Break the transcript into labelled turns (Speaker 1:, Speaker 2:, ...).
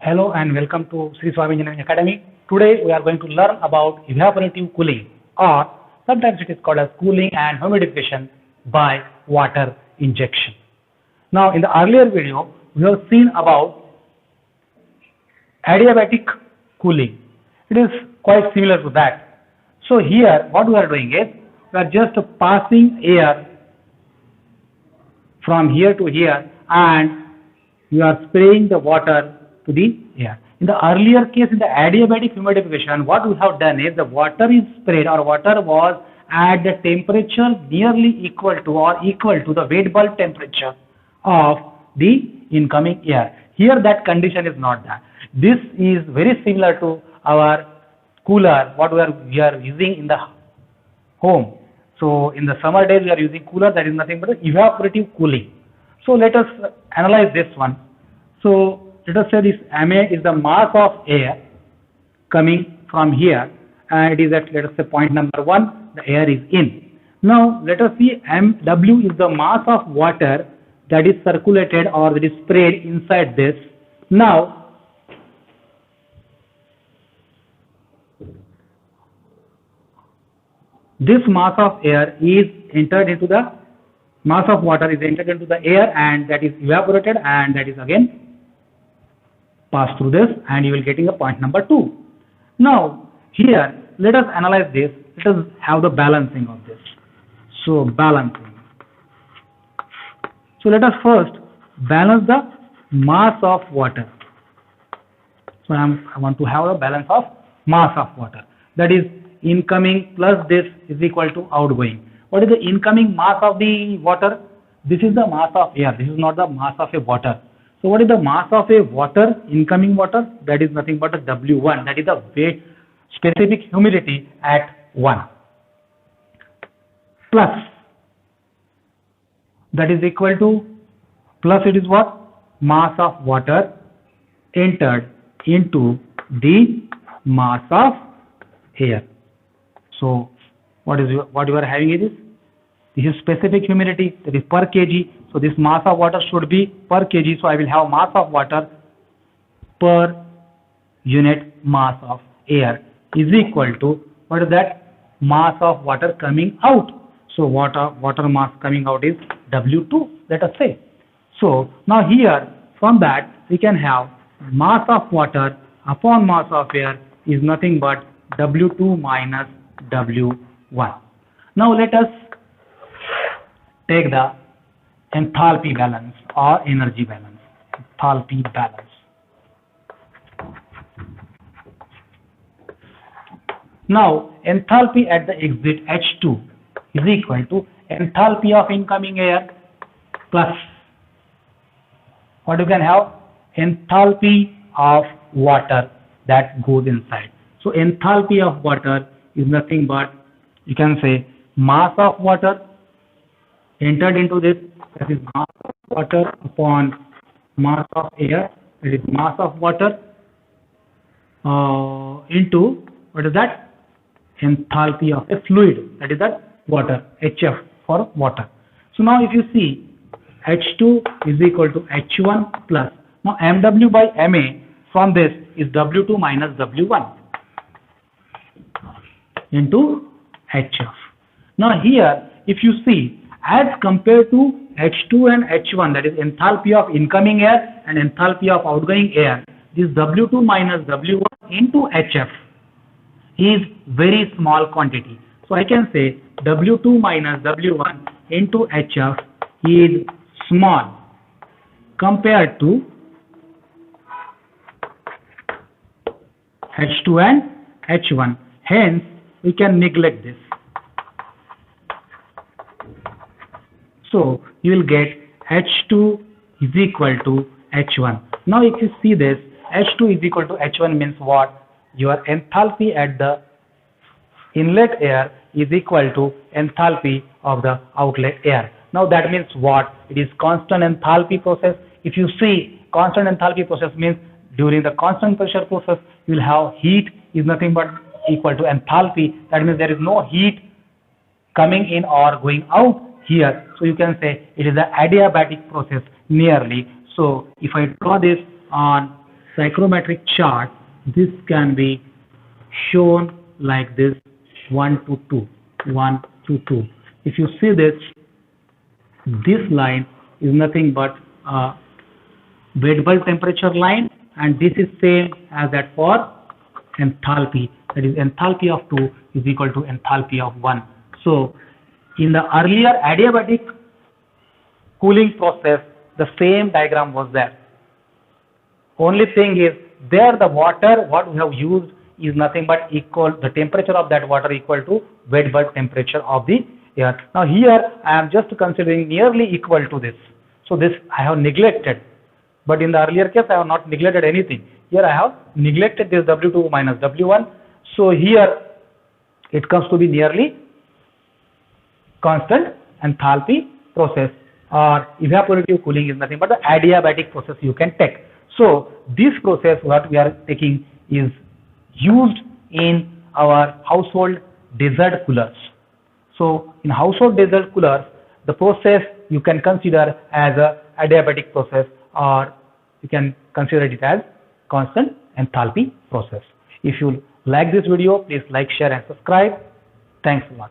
Speaker 1: Hello and welcome to Sri Swami Engineering Academy. Today we are going to learn about evaporative cooling, or sometimes it is called as cooling and humidification by water injection. Now in the earlier video we have seen about adiabatic cooling. It is quite similar to that. So here what we are doing is we are just passing air from here to here and you are spraying the water to the air. In the earlier case, in the adiabatic humidification, what we have done is the water is sprayed, or water was at the temperature nearly equal to or equal to the wet bulb temperature of the incoming air. Here that condition is not there. This is very similar to our cooler, what we are using in the home. So in the summer days we are using cooler, that is nothing but evaporative cooling. So let us analyze this one. So let us say this Ma is the mass of air coming from here, and it is at, let us say, point number 1, the air is in. Now let us see Mw is the mass of water that is circulated or that is sprayed inside this. Now this mass of air is entered into the mass of water is entered into the air, and that is evaporated, and that is again passed through this, and you will getting a point number 2. Now here let us analyze this. Let us have the balancing of this. So balancing. So let us first balance the mass of water. So I want to have a balance of mass of water. That is incoming plus this is equal to outgoing. What is the incoming mass of the water? This is the mass of air. This is not the mass of a water. So what is the mass of a water, incoming water? That is nothing but a W1. That is the weight, specific humidity at 1. Plus, that is equal to, plus it is what? Mass of water entered into the mass of air. So what you are having is this is specific humidity, that is per kg. So this mass of water should be per kg. So I will have mass of water per unit mass of air is equal to, what is that? Mass of water coming out. So water mass coming out is W2, let us say. So now here from that we can have mass of water upon mass of air is nothing but W2 minus W1. Now let us take the enthalpy balance or energy balance. Enthalpy balance. Now enthalpy at the exit H2 is equal to enthalpy of incoming air plus what you can have? Enthalpy of water that goes inside. So enthalpy of water is nothing but, you can say, mass of water entered into this, that is mass of water upon mass of air, that is mass of water into, what is that? Enthalpy of a fluid, that is that water, HF for water. So now if you see, H2 is equal to H1 plus, now MW by MA from this is W2 minus W1 into HF. Now here if you see, as compared to H2 and H1, that is enthalpy of incoming air and enthalpy of outgoing air, this W2 minus W1 into HF is very small quantity. So I can say W2 minus W1 into HF is small compared to H2 and H1. Hence we can neglect this. So you will get H2 is equal to H1. Now if you see this, H2 is equal to H1 means what? Your enthalpy at the inlet air is equal to enthalpy of the outlet air. Now that means what? It is constant enthalpy process. If you see constant enthalpy process means during the constant pressure process you will have heat is nothing but equal to enthalpy. That means there is no heat coming in or going out here. So you can say it is an adiabatic process nearly. So if I draw this on psychrometric chart, this can be shown like this, 1 to 2, 1 to 2. If you see this line is nothing but a wet bulb temperature line, and this is same as that for enthalpy. That is, enthalpy of 2 is equal to enthalpy of 1. So in the earlier adiabatic cooling process, the same diagram was there. Only thing is, there the water what we have used is nothing but equal, the temperature of that water equal to wet bulb temperature of the air. Now here I am just considering nearly equal to this. So this I have neglected, but in the earlier case I have not neglected anything. Here I have neglected this W2 minus W1. So here it comes to be nearly constant enthalpy process, or evaporative cooling is nothing but the adiabatic process you can take. So this process what we are taking is used in our household desert coolers. So in household desert coolers, the process you can consider as a adiabatic process, or you can consider it as constant enthalpy process. If you like this video, please like, share and subscribe. Thanks a lot.